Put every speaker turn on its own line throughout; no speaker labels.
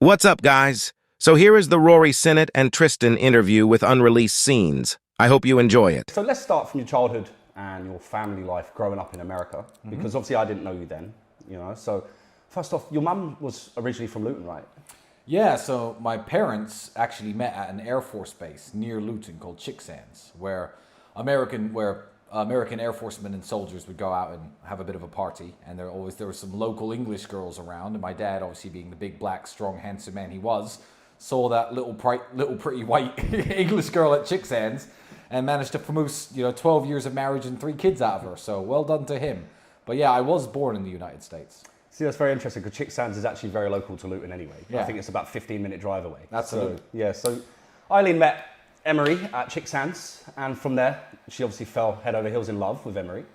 What's up, guys? So here is the Rory, Synnot, and Tristan interview with unreleased scenes. I hope you enjoy it.
So let's start from your childhood and your family life growing up in America, because obviously I didn't know you then, So first off, your mum was originally from Luton, right?
Yeah, so my parents actually met at an Air Force base near Luton called Chicksands, where American Air Forcemen and soldiers would go out and have a bit of a party, and there were some local English girls around, and my dad, obviously being the big, black, strong, handsome man he was, saw that little pretty white English girl at Chicksands and managed to promote 12 years of marriage and 3 kids out of her. So well done to him. But yeah, I was born in the United States.
See, that's very interesting because Chicksands is actually very local to Luton anyway.
Yeah.
I think it's about a 15-minute drive away.
Absolutely.
So Eileen met Emery at Chicksands, and from there, she obviously fell head over heels in love with Emery.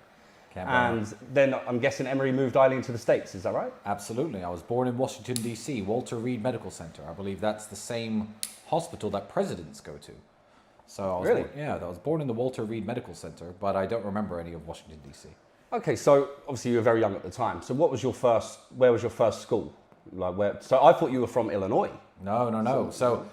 And then I'm guessing Emery moved Eileen to the States, is that right?
Absolutely. I was born in Washington, D.C., Walter Reed Medical Center. I believe that's the same hospital that presidents go to. So I was born in the Walter Reed Medical Center, but I don't remember any of Washington, D.C.
Okay, so obviously you were very young at the time. So where was your first school? So I thought you were from Illinois.
No. So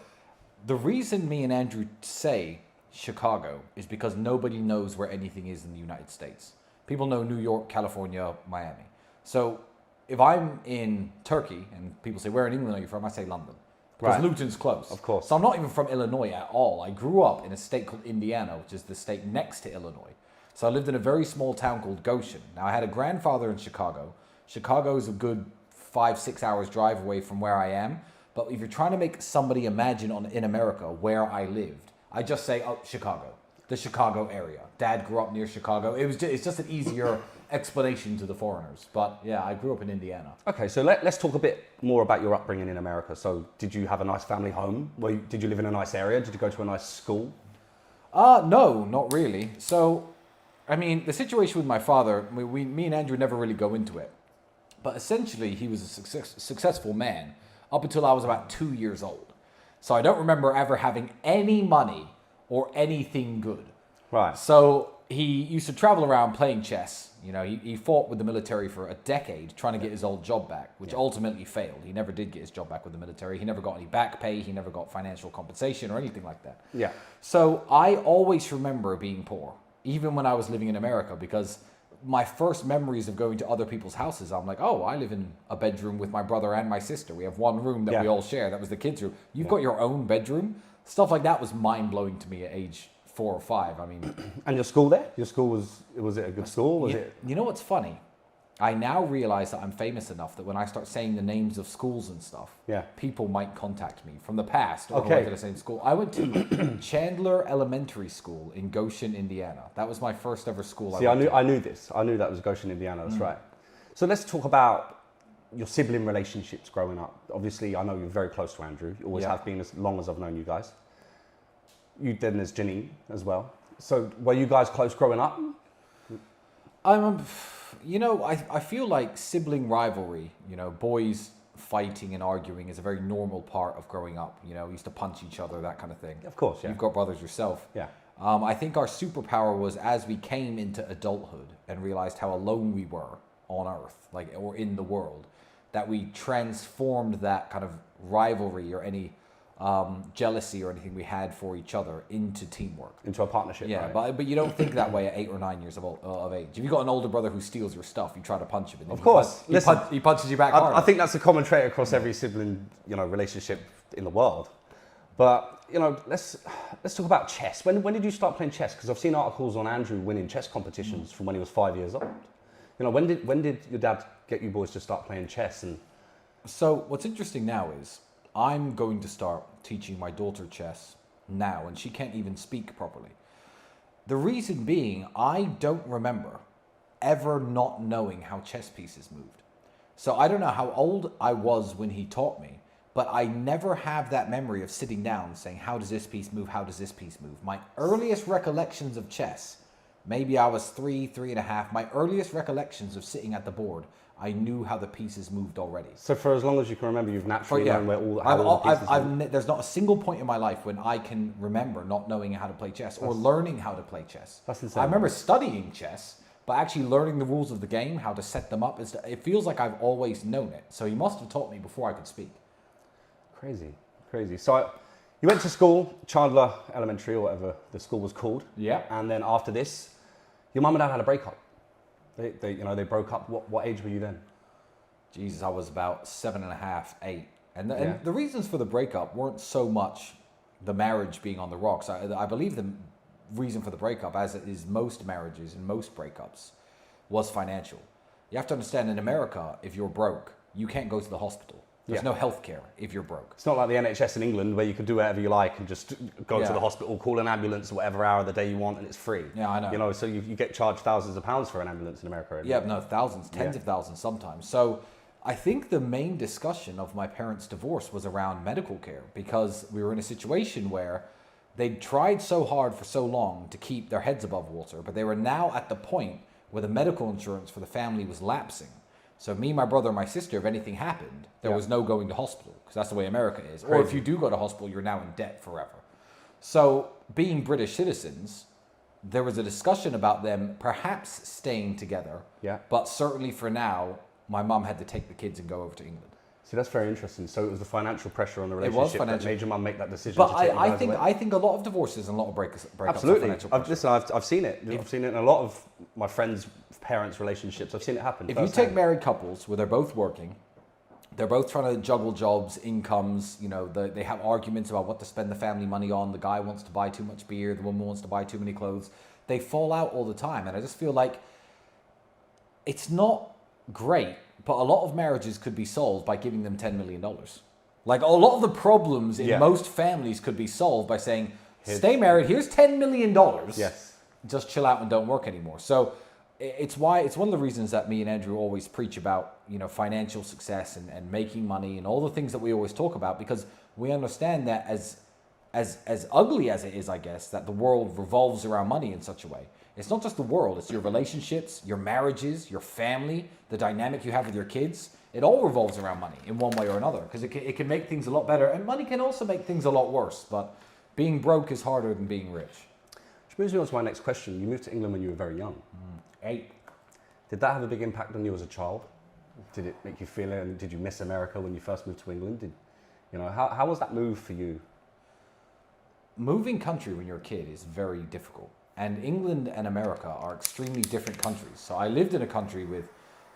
the reason me and Andrew say Chicago is because nobody knows where anything is in the United States. People know New York, California, Miami. So if I'm in Turkey and people say, where in England are you from? I say London. Because Luton's close.
Of course.
So I'm not even from Illinois at all. I grew up in a state called Indiana, which is the state next to Illinois. So I lived in a very small town called Goshen. Now I had a grandfather in Chicago. Chicago is a good 5-6 hours drive away from where I am. But if you're trying to make somebody imagine in America where I lived, I just say, Chicago. The Chicago area. Dad grew up near Chicago. It's just an easier explanation to the foreigners. But yeah, I grew up in Indiana.
Okay, so let's talk a bit more about your upbringing in America. So did you have a nice family home? Did you live in a nice area? Did you go to a nice school?
No, not really. So, I mean, the situation with my father, me and Andrew never really go into it. But essentially, he was a successful man up until I was about 2 years old. So I don't remember ever having any money or anything good.
Right.
So he used to travel around playing chess. He fought with the military for a decade trying to get his old job back, which ultimately failed. He never did get his job back with the military. He never got any back pay. He never got financial compensation or anything like that.
Yeah.
So I always remember being poor, even when I was living in America, because my first memories of going to other people's houses, I'm like, I live in a bedroom with my brother and my sister. We have one room that we all share. That was the kids' room. You've got your own bedroom. Stuff like that was mind-blowing to me at age 4 or 5. I mean,
and your school there? Your school was it a good school?
You know what's funny? I now realize that I'm famous enough that when I start saying the names of schools and stuff, people might contact me from the past or go to the same school. I went to Chandler Elementary School in Goshen, Indiana. That was my first ever school.
I knew this. I knew that was Goshen, Indiana. That's right. So let's talk about your sibling relationships growing up. Obviously, I know you're very close to Andrew. You always have been as long as I've known you guys. Then there's Janine as well. So were you guys close growing up?
I feel like sibling rivalry, boys fighting and arguing is a very normal part of growing up. We used to punch each other, that kind of thing.
Of course, yeah.
You've got brothers yourself.
Yeah.
I think our superpower was as we came into adulthood and realized how alone we were on Earth, or in the world, that we transformed that kind of rivalry or any jealousy or anything we had for each other into teamwork,
into a partnership.
Yeah,
right?
but you don't think that way at 8 or 9 years of age. If you've got an older brother who steals your stuff, you try to punch him. And
of course,
he punches you back hard.
I think that's a common trait across every sibling, relationship in the world. But let's talk about chess. When did you start playing chess? Because I've seen articles on Andrew winning chess competitions from when he was 5 years old. When did your dad get you boys to start playing chess? And
so what's interesting now is I'm going to start teaching my daughter chess now, and she can't even speak properly. The reason being, I don't remember ever not knowing how chess pieces moved. So I don't know how old I was when he taught me, but I never have that memory of sitting down saying, how does this piece move? How does this piece move? My earliest recollections of chess, maybe I was 3.5. My earliest recollections of sitting at the board, I knew how the pieces moved already.
So for as long as you can remember, you've naturally known where all the pieces move.
There's not a single point in my life when I can remember not knowing how to play chess or learning how to play chess.
That's insane.
I remember studying chess, but actually learning the rules of the game, how to set them up, it feels like I've always known it. So he must have taught me before I could speak.
Crazy, crazy. So you went to school, Chandler Elementary or whatever the school was called.
Yeah.
And then after this, your mum and dad had a breakup. They broke up. What age were you then?
Jesus, I was about 7.5, 8. And
Yeah.
the reasons for the breakup weren't so much the marriage being on the rocks. I believe the reason for the breakup, as it is most marriages and most breakups, was financial. You have to understand, in America, if you're broke, you can't go to the hospital. There's no health care if you're broke.
It's not like the NHS in England where you can do whatever you like and just go to the hospital, call an ambulance at whatever hour of the day you want and it's free.
Yeah, I know.
So you get charged thousands of pounds for an ambulance in America.
Yeah, no, thousands, tens of thousands sometimes. So I think the main discussion of my parents' divorce was around medical care, because we were in a situation where they'd tried so hard for so long to keep their heads above water, but they were now at the point where the medical insurance for the family was lapsing. So me, my brother, and my sister, if anything happened, there was no going to hospital, because that's the way America is. Or if you do go to hospital, you're now in debt forever. So being British citizens, there was a discussion about them perhaps staying together.
Yeah.
But certainly for now, my mum had to take the kids and go over to England.
See, that's very interesting. So it was the financial pressure on the relationship that made your mum make that decision.
But
to take you guys away?
I think a lot of divorces and a lot of breakups
Absolutely.
are financial pressure.
I've seen it. I've seen it in a lot of my friends' parents' relationships. I've seen it happen.
If you take married couples where they're both working, they're both trying to juggle jobs, incomes, they have arguments about what to spend the family money on. The guy wants to buy too much beer, the woman wants to buy too many clothes. They fall out all the time. And I just feel like it's not great, but a lot of marriages could be solved by giving them $10 million. Like, a lot of the problems in most families could be solved by saying, stay married, here's $10 million.
Yes.
Just chill out and don't work anymore. So it's one of the reasons that me and Andrew always preach about, financial success and making money and all the things that we always talk about, because we understand that as ugly as it is, I guess, that the world revolves around money in such a way. It's not just the world, it's your relationships, your marriages, your family, the dynamic you have with your kids. It all revolves around money in one way or another, because it can make things a lot better, and money can also make things a lot worse, but being broke is harder than being rich.
Which moves me on to my next question. You moved to England when you were very young.
8.
Did that have a big impact on you as a child? Did it make you feel it? And did you miss America when you first moved to England? How was that move for you?
Moving country when you're a kid is very difficult. And England and America are extremely different countries. So I lived in a country with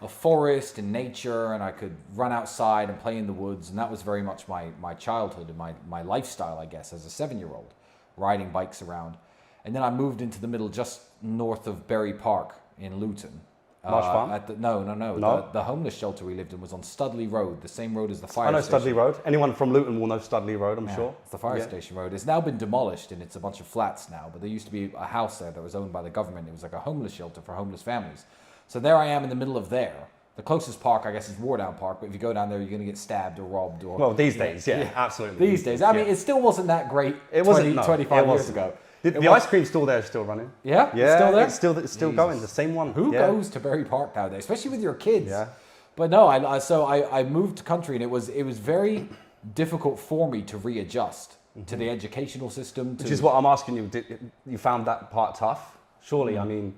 a forest and nature, and I could run outside and play in the woods. And that was very much my childhood and my lifestyle, I guess, as a 7-year-old, riding bikes around. And then I moved into the middle, just north of Bury Park in Luton.
Marsh Farm?
No. The homeless shelter we lived in was on Studley Road, the same road as the fire station.
I know Studley Road. Anyone from Luton will know Studley Road, I'm sure.
It's the fire station road. It's now been demolished and it's a bunch of flats now, but there used to be a house there that was owned by the government. It was like a homeless shelter for homeless families. So there I am in the middle of there. The closest park, I guess, is Wardown Park, but if you go down there, you're going to get stabbed or robbed. Well,
these days, absolutely.
These days. I mean, it still wasn't that great
it wasn't,
25 years ago.
The ice cream store there is still running.
Yeah?
Yeah,
it's still there?
it's still going, the same one.
Who goes to Bury Park nowadays, especially with your kids?
Yeah.
But no, I moved to country, and it was very difficult for me to readjust to the educational system.
Which is what I'm asking you. You found that part tough? Surely, I mean,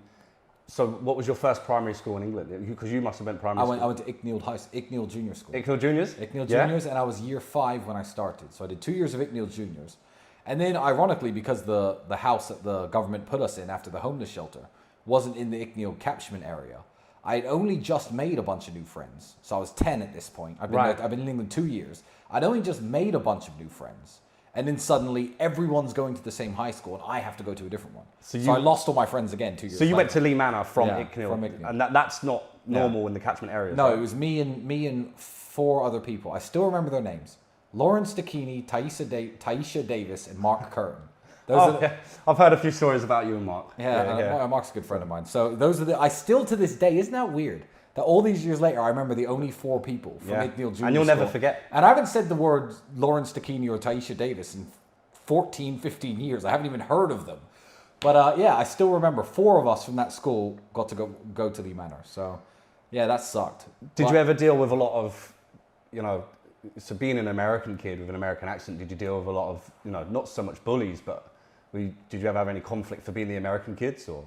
so what was your first primary school in England? Because you must have went primary school.
I went to Icknield Junior School.
Icknield Juniors?
Icknield Juniors, and I was year 5 when I started. So I did 2 years of Icknield Juniors. And then, ironically, because the house that the government put us in after the homeless shelter wasn't in the Icknield catchment area, I had only just made a bunch of new friends. So I was 10 at this point. I've been in England 2 years. I'd only just made a bunch of new friends. And then suddenly, everyone's going to the same high school, and I have to go to a different one. So I lost all my friends again 2 years
So you
later.
went to Lee Manor from Icknield.
From Icknield.
And that's not normal in the catchment area?
No, it was me and 4 other people. I still remember their names. Lawrence Dakini, Taisha Davis, and Mark Curtin.
I've heard a few stories about you and Mark.
Mark's a good friend of mine. So those are I still to this day, isn't that weird? That all these years later, I remember the only 4 people from Icknield Junior
And you'll
School.
never forget.
And I haven't said the word Lawrence Dakini or Taisha Davis in 14, 15 years. I haven't even heard of them. But I still remember 4 of us from that school got to go to Lee Manor. So that sucked.
Did you ever deal with a lot of, so being an American kid with an American accent, did you deal with a lot of, not so much bullies, but did you ever have any conflict for being the American kids, or?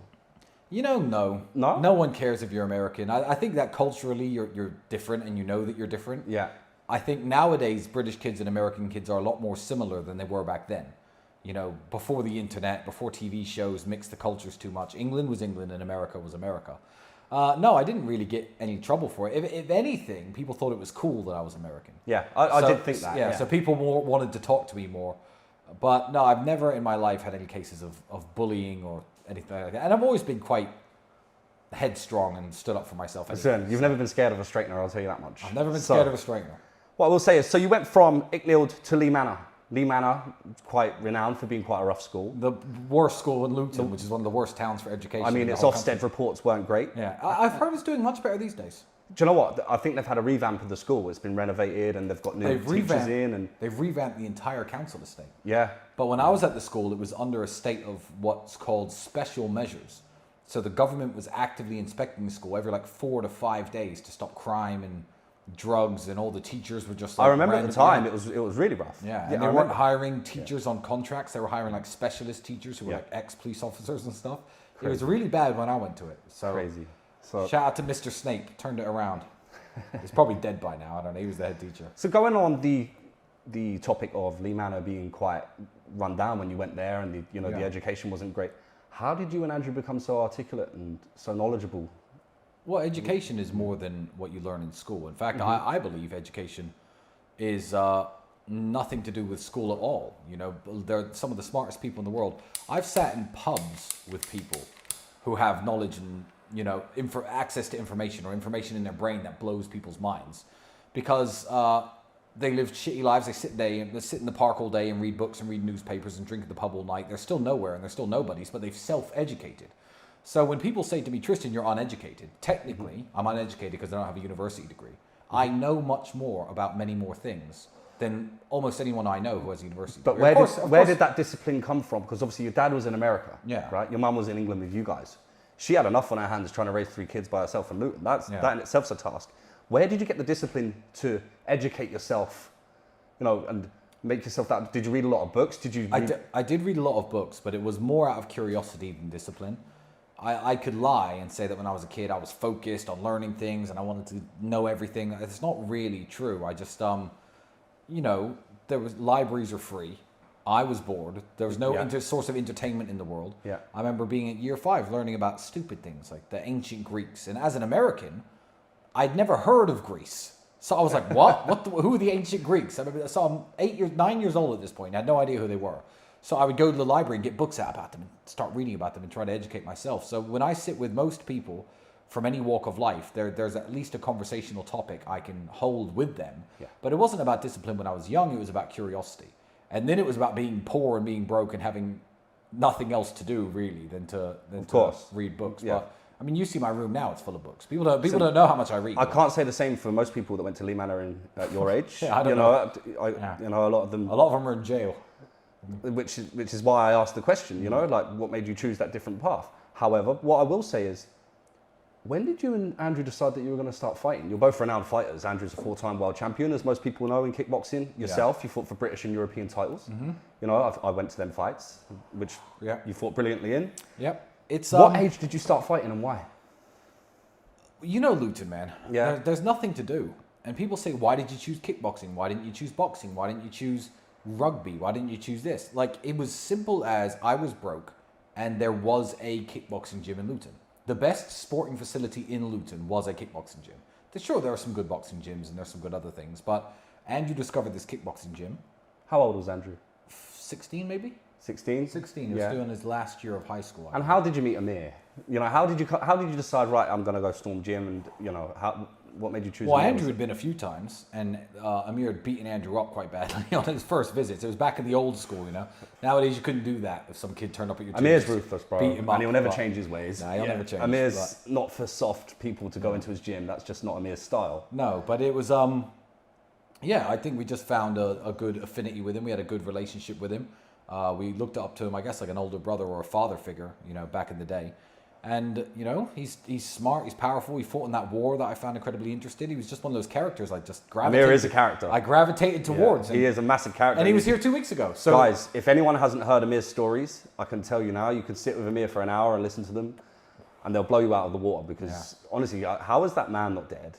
No. No one cares if you're American. I think that culturally you're different, and you know that you're different.
Yeah.
I think nowadays British kids and American kids are a lot more similar than they were back then. You know, before the internet, before TV shows mixed the cultures too much. England was England and America was America. No, I didn't really get any trouble for it. If anything, people thought it was cool that I was American.
Yeah, I did think that.
Yeah, so people wanted to talk to me more. But no, I've never in my life had any cases of bullying or anything like that. And I've always been quite headstrong and stood up for myself.
Listen, you've never been scared of a straightener, I'll tell you that much.
I've never been scared of a straightener.
What I will say is, so you went from Icknield to Lee Manor. Lee Manor, quite renowned for being quite a rough school.
The worst school in Luton, which is one of the worst towns for education.
I mean, its Ofsted reports weren't great.
Yeah, I've heard it's doing much better these days.
Do you know what? I think they've had a revamp of the school. It's been renovated and they've got new teachers in. And
they've revamped the entire council estate.
Yeah.
But when I was at the school, it was under a state of what's called special measures. So the government was actively inspecting the school every like 4 to 5 days to stop crime and drugs, and all the teachers were just like...
I remember at the time, it was really rough.
Yeah, and they weren't hiring teachers on contracts. They were hiring like specialist teachers who were like ex-police officers and stuff. Crazy. It was really bad when I went to it. So
crazy. So
shout out to Mr. Snape, turned it around. He's probably dead by now. I don't know. He was the head teacher.
So going on the topic of Lee Manor being quite run down when you went there, and the education wasn't great. How did you and Andrew become so articulate and so knowledgeable?
Well, education is more than what you learn in school. In fact, I believe education is nothing to do with school at all. You know, they're some of the smartest people in the world. I've sat in pubs with people who have knowledge and, you know, access to information, or information in their brain that blows people's minds, because they live shitty lives. They sit in the park all day and read books and read newspapers and drink at the pub all night. They're still nowhere and they're still nobodies, but they've self-educated. So when people say to me, Tristan, you're uneducated, technically, I'm uneducated because I don't have a university degree. I know much more about many more things than almost anyone I know who has a university degree.
But where did that discipline come from? Because obviously your dad was in America, right? Your mum was in England with you guys. She had enough on her hands trying to raise 3 kids by herself in Luton. That in itself is a task. Where did you get the discipline to educate yourself, you know, and make yourself that? Did you read a lot of books?
I did read a lot of books, but it was more out of curiosity than discipline. I could lie and say that when I was a kid, I was focused on learning things and I wanted to know everything. It's not really true. I just, you know, libraries are free. I was bored. There was no source of entertainment in the world. Yeah. I remember being at year 5 learning about stupid things like the ancient Greeks. And as an American, I'd never heard of Greece. So I was like, what? Who are the ancient Greeks? I remember, so I'm 9 years old at this point. I had no idea who they were. So I would go to the library and get books out about them and start reading about them and try to educate myself. So when I sit with most people from any walk of life, there's at least a conversational topic I can hold with them. Yeah. But it wasn't about discipline when I was young. It was about curiosity. And then it was about being poor and being broke and having nothing else to do, really, than to read books. Yeah. But I mean, you see my room now, it's full of books. People don't know how much I read.
I can't say the same for most people that went to Lee Manor at your age.
Yeah, I don't know.
You know, a lot of them
are in jail.
Which is why I asked the question, you know, like what made you choose that different path? However, what I will say is, when did you and Andrew decide that you were going to start fighting? You're both renowned fighters. Andrew's a 4-time world champion, as most people know in kickboxing. Yourself, you fought for British and European titles. You know, I went to them fights, which you fought brilliantly in.
Yep.
What age did you start fighting and why?
You know Luton, man.
Yeah.
There's nothing to do. And people say, why did you choose kickboxing? Why didn't you choose boxing? Why didn't you choose rugby? Why didn't you choose this? Like, it was simple as I was broke and there was a kickboxing gym in Luton. The best sporting facility in Luton was a kickboxing gym. Sure, there are some good boxing gyms and there's some good other things, but Andrew discovered this kickboxing gym.
How old was Andrew?
16 maybe?
16?
16. He was doing his last year of high school.
And how did you meet Amir? You know, how did you decide, right, I'm going to go storm gym, and, you know, what made you choose?
Well, Andrew had been a few times, and Amir had beaten Andrew up quite badly on his first visits. It was back in the old school, you know. Nowadays, you couldn't do that if some kid turned up at your gym.
Amir's ruthless, bro.
Beat him up,
and he'll never change his ways.
No, he'll never change.
Amir's not for soft people to go into his gym. That's just not Amir's style.
No, but it was, yeah, I think we just found a good affinity with him. We had a good relationship with him. We looked up to him, I guess, like an older brother or a father figure, you know, back in the day. And, you know, he's smart, he's powerful. He fought in that war that I found incredibly interesting. He was just one of those characters I just gravitated.
Amir is a character.
I gravitated towards.
He is a massive character.
And he was here 2 weeks ago. So,
guys, if anyone hasn't heard Amir's stories, I can tell you now, you can sit with Amir for an hour and listen to them. and they'll blow you out of the water because honestly, how is that man not dead?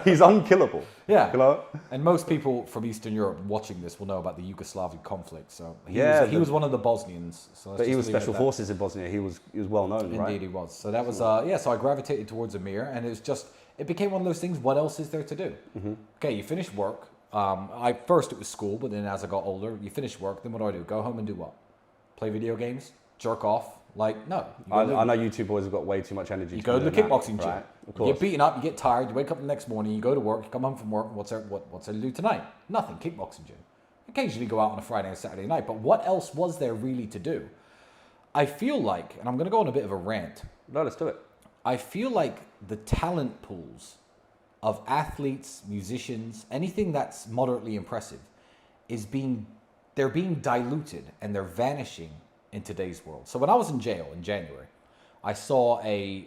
He's unkillable.
Yeah.
You know?
And most people from Eastern Europe watching this will know about the Yugoslavian conflict. So he was one of the Bosnians. So
but he was special forces in Bosnia. He was well known, right?
Indeed, he was. So that was so I gravitated towards Amir, and it became one of those things. What else is there to do? Okay, you finish work. First it was school, but then as I got older, you finish work. Then what do? Go home and do what? Play video games? Jerk off? Like, no.
I know you two boys have got way too much energy.
You go to the kickboxing gym.
Right?
You get beaten up, you get tired, you wake up the next morning, you go to work, you come home from work, what's there to do tonight? Nothing, kickboxing gym. Occasionally go out on a Friday or Saturday night, but what else was there really to do? I feel like, and I'm going to go on a bit of a rant.
No, let's do it.
I feel like the talent pools of athletes, musicians, anything that's moderately impressive they're being diluted and they're vanishing in today's world. So when I was in jail in January, I saw a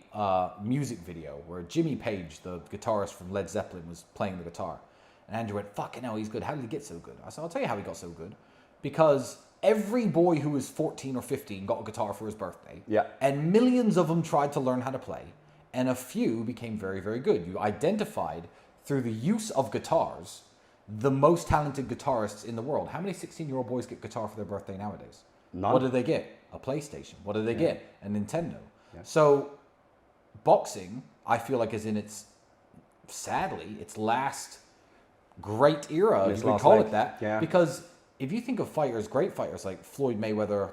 music video where Jimmy Page, the guitarist from Led Zeppelin, was playing the guitar. And Andrew went, fucking hell, he's good. How did he get so good? I said, I'll tell you how he got so good. Because every boy who was 14 or 15 got a guitar for his birthday.
Yeah.
And millions of them tried to learn how to play. And a few became very, very good. You identified through the use of guitars the most talented guitarists in the world. How many 16-year-old boys get guitar for their birthday nowadays?
None.
What do they get? A PlayStation. What do they get? A Nintendo. Yeah. So boxing, I feel like, is in its last great era, if you would call it that. Yeah. Because if you think of fighters, great fighters like Floyd Mayweather,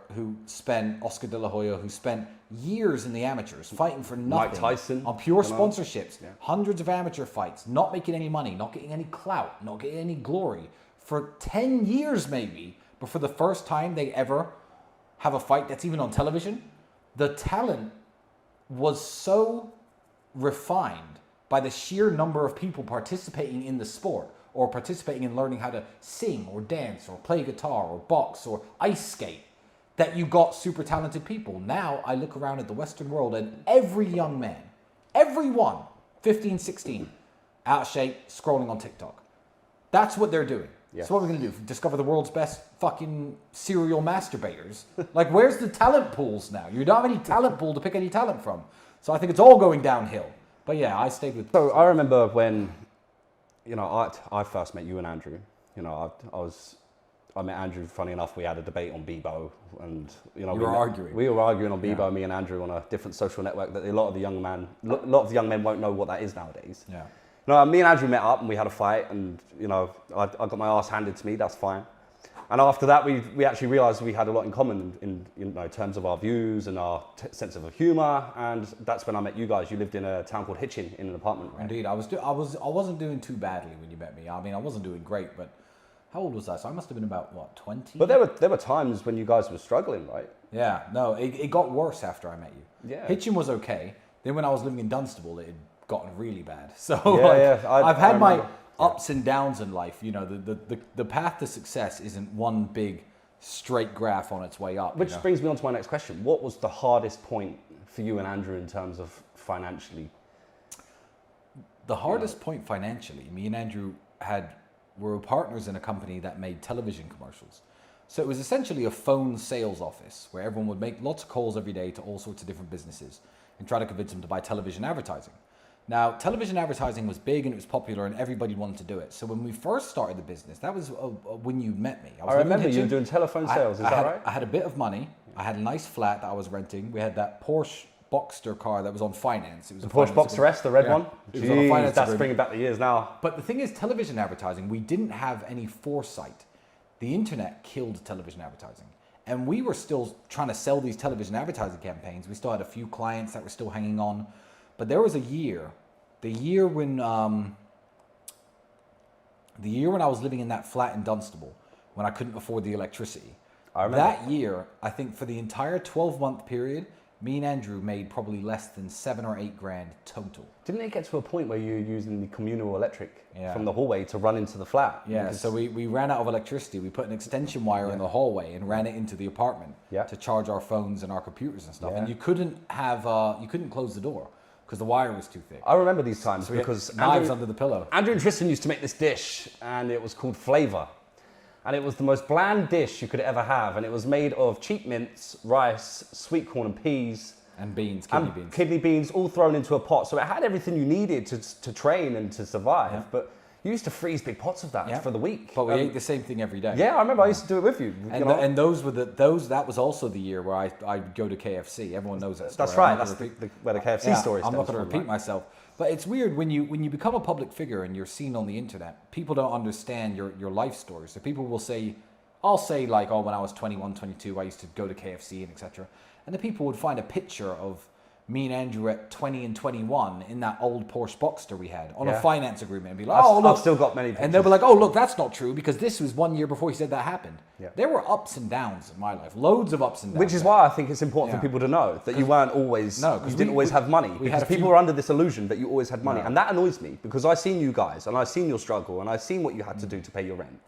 Oscar De La Hoya, who spent years in the amateurs fighting for nothing.
Mike Tyson.
On pure sponsorships. Yeah. Hundreds of amateur fights, not making any money, not getting any clout, not getting any glory. For 10 years maybe, but for the first time they ever have a fight that's even on television, the talent was so refined by the sheer number of people participating in the sport or participating in learning how to sing or dance or play guitar or box or ice skate that you got super talented people. Now I look around at the Western world and every young man, everyone, 15, 16, out of shape, scrolling on TikTok. That's what they're doing. Yes. So what are we going to do? Discover the world's best fucking serial masturbators? Like, where's the talent pools now? You don't have any talent pool to pick any talent from. So I think it's all going downhill. But yeah, I stayed with...
So I remember when, I first met you and Andrew. I met Andrew, funny enough, we had a debate on Bebo. And,
we were arguing.
We were arguing on Bebo, me and Andrew, on a different social network that a lot of the young men won't know what that is nowadays. Yeah. Me and Andrew met up and we had a fight and, I got my ass handed to me, that's fine. And after that, we actually realized we had a lot in common in terms of our views and our sense of humor. And that's when I met you guys. You lived in a town called Hitchin in an apartment, right?
Indeed. I wasn't doing too badly when you met me. I mean, I wasn't doing great, but how old was I? So I must have been about, 20?
But there were times when you guys were struggling, right?
Yeah. No, it got worse after I met you. Yeah. Hitchin was okay. Then when I was living in Dunstable, it had gotten really bad. So I've had my ups and downs in life. The path to success isn't one big straight graph on its way up.
Which brings me on to my next question. What was the hardest point for you and Andrew in terms of financially?
The hardest point financially, me and Andrew were partners in a company that made television commercials. So it was essentially a phone sales office where everyone would make lots of calls every day to all sorts of different businesses and try to convince them to buy television advertising. Now, television advertising was big and it was popular and everybody wanted to do it. So when we first started the business, that was when you met me.
I remember you were doing telephone sales, is that right?
I had a bit of money. I had a nice flat that I was renting. We had that Porsche Boxster car that was on finance. It was
the Porsche Boxster S, the red one?
Jeez,
that's bringing back the years now.
But the thing is, television advertising, we didn't have any foresight. The internet killed television advertising. And we were still trying to sell these television advertising campaigns. We still had a few clients that were still hanging on. But there was the year when I was living in that flat in Dunstable, when I couldn't afford the electricity.
I remember.
That year, I think for the entire 12-month period, me and Andrew made probably less than $7 or $8 grand total.
Didn't it get to a point where you were using the communal electric from the hallway to run into the flat?
Yeah, so we ran out of electricity. We put an extension wire in the hallway and ran it into the apartment to charge our phones and our computers and stuff. Yeah. And you couldn't close the door because the wire was too thick.
I remember these times because
knives under the pillow.
Andrew and Tristan used to make this dish and it was called Flavor. And it was the most bland dish you could ever have. And it was made of cheap mince, rice, sweet corn and peas,
And beans,
kidney beans, all thrown into a pot. So it had everything you needed to train and to survive.
Yeah.
But you used to freeze big pots of that for the week.
But we ate the same thing every day.
Yeah, I remember I used to do it with you.
And those were that was also the year where I'd go to KFC. Everyone knows that story.
That's right. That's where the KFC story
I'm
stems
not going to
from,
repeat myself. But it's weird when you become a public figure and you're seen on the internet, people don't understand your life story. So people will say, I'll say like, oh, when I was 21, 22, I used to go to KFC and etc. And the people would find a picture of me and Andrew at 20 and 21 in that old Porsche Boxster we had on a finance agreement and be like, oh, look.
I've still got many pictures.
And they'll be like, oh, look, that's not true because this was 1 year before he said that happened.
Yeah.
There were ups and downs in my life, loads of ups and downs.
Which is why I think it's important for people to know that you weren't always, you didn't always have money. Because people were under this illusion that you always had money. And that annoys me because I've seen you guys and I've seen your struggle and I've seen what you had to do to pay your rent.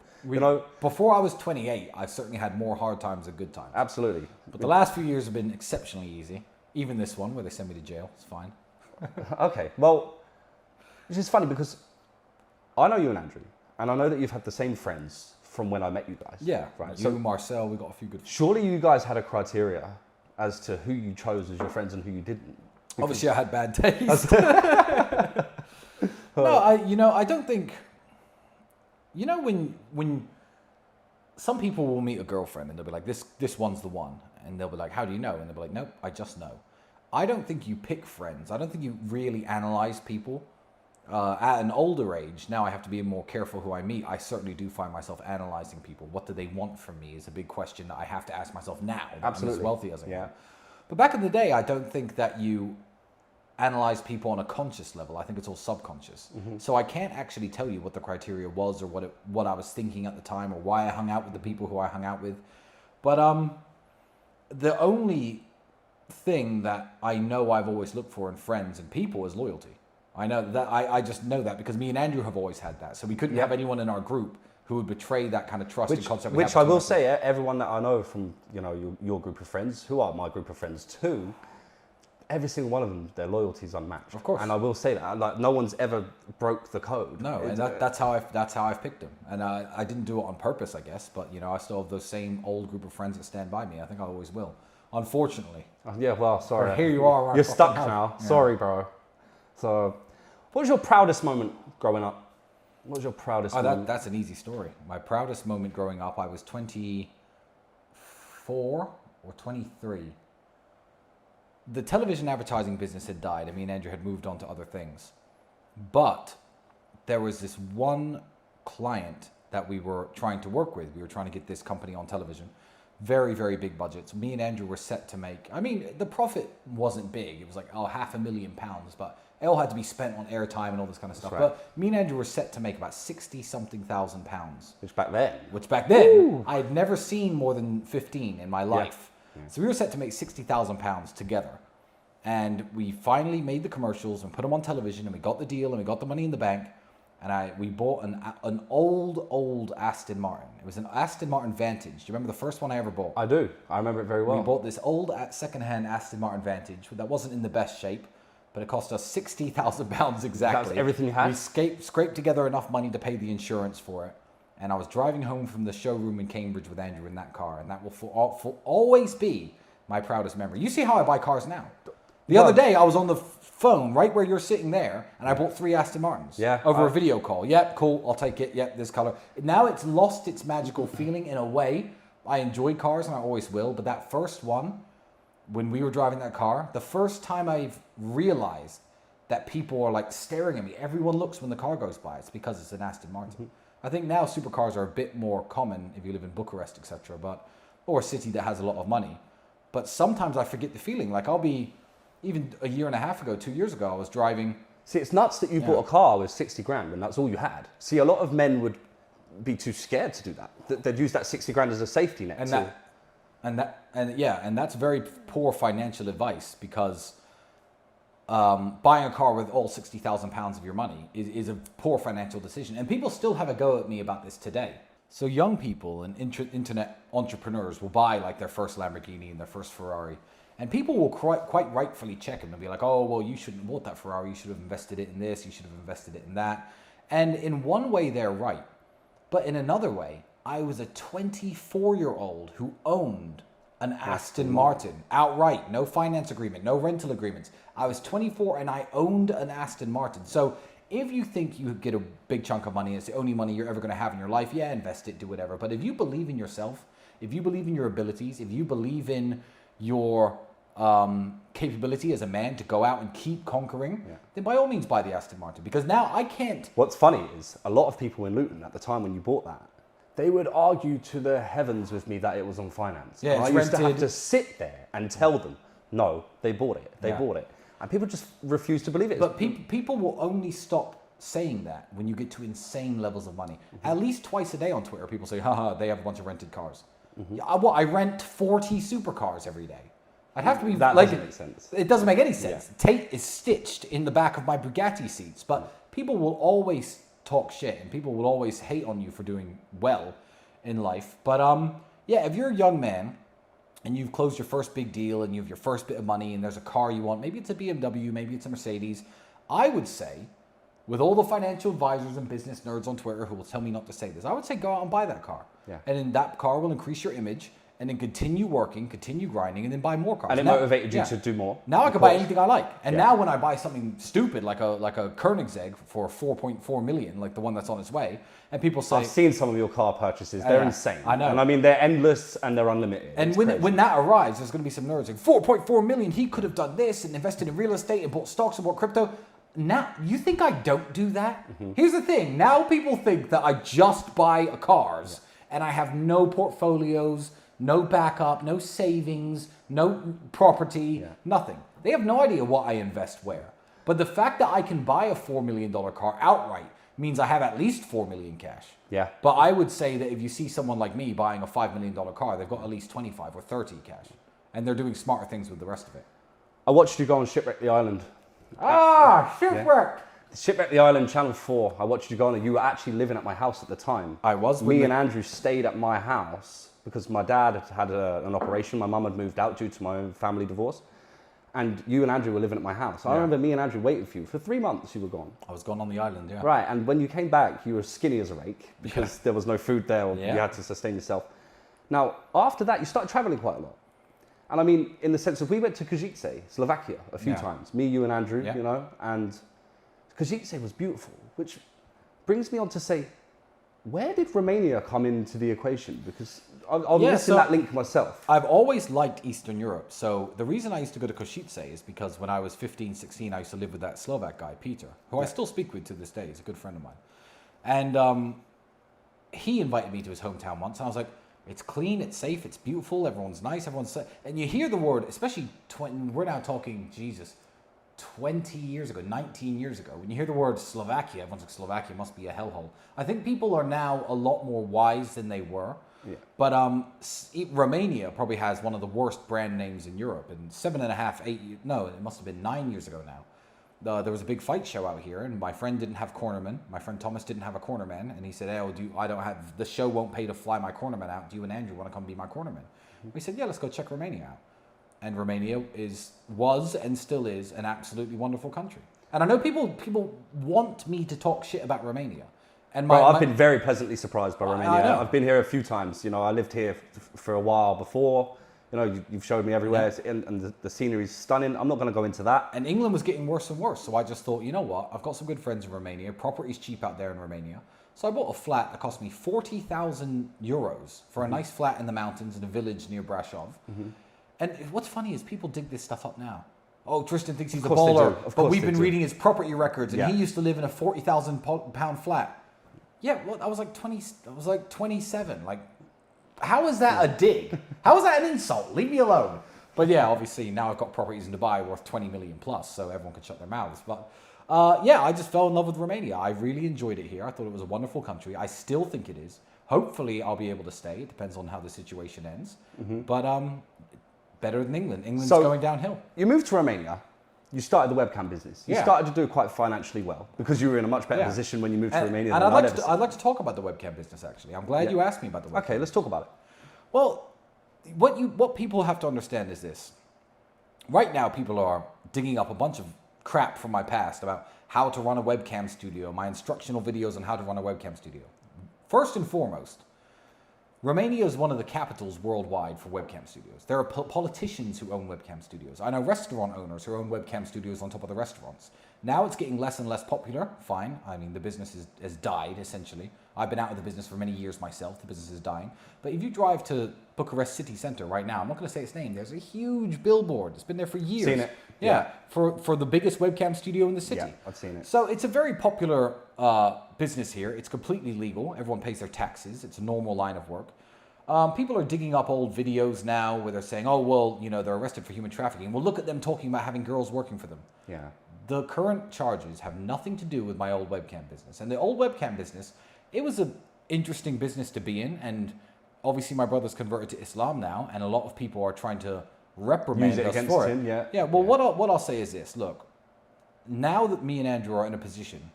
Before I was 28, I certainly had more hard times than good times.
Absolutely.
But the last few years have been exceptionally easy. Even this one where they send me to jail, it's fine.
Okay, well, which is funny because I know you and Andrew, and I know that you've had the same friends from when I met you guys.
Yeah,
right.
You, Marcel, we got a few good friends.
Surely you guys had a criteria as to who you chose as your friends and who you didn't.
Obviously, I had bad taste. No, I don't think. You know when some people will meet a girlfriend and they'll be like, this one's the one. And they'll be like, how do you know? And they'll be like, nope, I just know. I don't think you pick friends. I don't think you really analyze people. At an older age, now I have to be more careful who I meet. I certainly do find myself analyzing people. What do they want from me is a big question that I have to ask myself now.
Absolutely.
I'm as wealthy as I am. But back in the day, I don't think that you analyze people on a conscious level. I think it's all subconscious. Mm-hmm. So I can't actually tell you what the criteria was or what I was thinking at the time or why I hung out with the people who I hung out with. But the only thing that I know I've always looked for in friends and people is loyalty. I know that I just know that because me and Andrew have always had that. So we couldn't have anyone in our group who would betray that kind of trust and concept.
Which I will say, everyone that I know from your group of friends, who are my group of friends too, every single one of them, their loyalty is unmatched.
Of course.
And I will say that, like, no one's ever broke the code.
No, and that's how I've picked them. And I didn't do it on purpose, I guess. But I still have those same old group of friends that stand by me. I think I always will. Unfortunately.
Yeah, well, sorry.
But here you are.
You're stuck now. Yeah. Sorry, bro. So, what was your proudest moment growing up? What was your proudest moment?
That's an easy story. My proudest moment growing up, I was 24 or 23. The television advertising business had died. I mean, Andrew had moved on to other things. But there was this one client that we were trying to work with. We were trying to get this company on television. Very, very big budgets. Me and Andrew were set to make, I mean, the profit wasn't big. It was like, £500,000, but it all had to be spent on airtime and all this kind of stuff. Right. But me and Andrew were set to make about 60-something thousand pounds.
Which back then,
Ooh. I had never seen more than 15 in my life. Yeah. So we were set to make £60,000 together. And we finally made the commercials and put them on television and we got the deal and we got the money in the bank. And we bought an old Aston Martin. It was an Aston Martin Vantage. Do you remember the first one I ever bought?
I do. I remember it very well.
We bought this old second-hand Aston Martin Vantage that wasn't in the best shape, but it cost us £60,000 exactly.
That was everything you had?
We scraped together enough money to pay the insurance for it. And I was driving home from the showroom in Cambridge with Andrew in that car. And that will always be my proudest memory. You see how I buy cars now. The other day, I was on the phone right where you're sitting there, and I bought 3 Aston Martins over a video call. Yep, cool, I'll take it. Yep, this color. Now it's lost its magical feeling in a way. I enjoy cars, and I always will, but that first one, when we were driving that car, the first time I've realized that people are like staring at me. Everyone looks when the car goes by. It's because it's an Aston Martin. Mm-hmm. I think now supercars are a bit more common if you live in Bucharest, etc., or a city that has a lot of money. But sometimes I forget the feeling. Like I'll be... Even a year and a half ago, 2 years ago, I was driving. See,
it's nuts that you bought a car with 60 grand and that's all you had. See, a lot of men would be too scared to do that. They'd use that 60 grand as a safety net.
And that's very poor financial advice because buying a car with all £60,000 of your money is a poor financial decision. And people still have a go at me about this today. So young people and internet entrepreneurs will buy like their first Lamborghini and their first Ferrari. And people will quite rightfully check them and be like, oh, well, you shouldn't have bought that Ferrari. You should have invested it in this. You should have invested it in that. And in one way, they're right. But in another way, I was a 24-year-old who owned an Aston Martin outright, no finance agreement, no rental agreements. I was 24 and I owned an Aston Martin. So if you think you get a big chunk of money, it's the only money you're ever going to have in your life, yeah, invest it, do whatever. But if you believe in yourself, if you believe in your abilities, if you believe in your capability as a man to go out and keep conquering, then by all means buy the Aston Martin. Because now I can't.
What's funny is a lot of people in Luton at the time when you bought that, they would argue to the heavens with me that it was on finance.
Yeah,
and I
it's
used to have
rented.
to sit there and tell them, no, they bought it. They bought it. And people just refuse to believe it.
But people will only stop saying that when you get to insane levels of money. At least twice a day on Twitter, people say, haha, they have a bunch of rented cars. Yeah, I rent 40 supercars every day. I'd have to be
that
like,
doesn't make sense.
It doesn't make any sense. Tate is stitched in the back of my Bugatti seats, but people will always talk shit and people will always hate on you for doing well in life. But yeah, if you're a young man and you've closed your first big deal and you have your first bit of money and there's a car you want, maybe it's a BMW, maybe it's a Mercedes, I would say, with all the financial advisors and business nerds on Twitter who will tell me not to say this, I would say go out and buy that car. Yeah. And then that car will increase your image and then continue working, continue grinding, and then buy more cars.
And it motivated you to do more.
Now I can buy anything I like. And now when I buy something stupid like a Koenigsegg for 4.4 million, like the one that's on its way, and people say...
I've seen some of your car purchases. They're insane.
I know.
And I mean, they're endless and they're unlimited.
And when that arrives, there's going to be some nerds saying, 4.4 million, he could have done this and invested in real estate and bought stocks and bought crypto. Now, you think I don't do that? Here's the thing. Now people think that I just buy cars and I have no portfolios, no backup, no savings, no property, nothing. They have no idea what I invest where. But the fact that I can buy a $4 million car outright means I have at least $4 million cash. Yeah. But I would say that if you see someone like me buying a $5 million car, they've got at least 25 or 30 cash. And they're doing smarter things with the rest of it.
I watched you go on Shipwreck the Island.
Shipwreck!
Shipwreck the Island, Channel 4. I watched you go on it. You were actually living at my house at the time.
I was.
Me and Andrew stayed at my house because my dad had an operation. My mum had moved out due to my own family divorce. And you and Andrew were living at my house. I remember me and Andrew waiting for you. For 3 months you were gone.
I was gone on the island, yeah.
Right, and when you came back, you were skinny as a rake because there was no food there or you had to sustain yourself. Now, after that, you started traveling quite a lot. And I mean, in the sense of, we went to Košice, Slovakia, a few times. Me, you and Andrew, you know, and Košice was beautiful, which brings me on to say, where did Romania come into the equation? Because I'm missing that link myself.
I've always liked Eastern Europe. So the reason I used to go to Košice is because when I was 15, 16, I used to live with that Slovak guy, Peter, who I still speak with to this day. He's a good friend of mine. And he invited me to his hometown once. And I was like, it's clean, it's safe, it's beautiful, everyone's nice, everyone's safe. And you hear the word, especially we're now talking, 20 years ago, 19 years ago. When you hear the word Slovakia, everyone's like, Slovakia must be a hellhole. I think people are now a lot more wise than they were. Yeah. But Romania probably has one of the worst brand names in Europe. And it must have been 9 years ago now. There was a big fight show out here, and my friend didn't have cornermen. My friend Thomas didn't have a cornerman, and he said, the show won't pay to fly my cornerman out. Do you and Andrew want to come be my cornerman? We said, yeah, let's go check Romania out. And Romania was and still is an absolutely wonderful country. And I know people want me to talk shit about Romania. And
I've been very pleasantly surprised by Romania. I've been here a few times. You know, I lived here for a while before. You know, you've showed me everywhere, and the scenery is stunning. I'm not going to go into that.
And England was getting worse and worse, so I just thought, you know what? I've got some good friends in Romania. Property's cheap out there in Romania. So I bought a flat that cost me 40,000 euros for a nice flat in the mountains in a village near Brasov. And what's funny is people dig this stuff up now. Oh, Tristan thinks he's a baller, but we've been reading his property records, and he used to live in a 40,000 pound flat. Yeah, well, I was like 27. Like, how is that a dig? How is that an insult? Leave me alone. But yeah, obviously now I've got properties in Dubai worth 20 million plus, so everyone can shut their mouths. But I just fell in love with Romania. I really enjoyed it here. I thought it was a wonderful country. I still think it is. Hopefully I'll be able to stay. It depends on how the situation ends. But better than England. England's going downhill.
You moved to Romania. You started the webcam business. You started to do quite financially well because you were in a much better position when you moved to Romania.
And I'd like to talk about the webcam business, actually. I'm glad you asked me about the webcam.
Okay, let's talk about it.
Well, what people have to understand is this. Right now, people are digging up a bunch of crap from my past about how to run a webcam studio, my instructional videos on how to run a webcam studio. First and foremost, Romania is one of the capitals worldwide for webcam studios. There are politicians who own webcam studios. I know restaurant owners who own webcam studios on top of the restaurants. Now it's getting less and less popular. Fine. I mean, the business has died, essentially. I've been out of the business for many years myself. The business is dying. But if you drive to Bucharest city centre right now, I'm not going to say its name, there's a huge billboard. It's been there for years.
Seen it.
Yeah, for the biggest webcam studio in the city.
Yeah, I've seen it.
So it's a very popular business here. It's completely legal. Everyone pays their taxes. It's a normal line of work. People are digging up old videos now where they're saying, oh, well, you know, they're arrested for human trafficking. Well, look at them talking about having girls working for them.
Yeah.
The current charges have nothing to do with my old webcam business. And the old webcam business, it was an interesting business to be in. And obviously my brother's converted to Islam now, and a lot of people are trying to reprimand us for it.
Yeah.
Yeah, well, what I'll say is this. Look, now that me and Andrew are in a position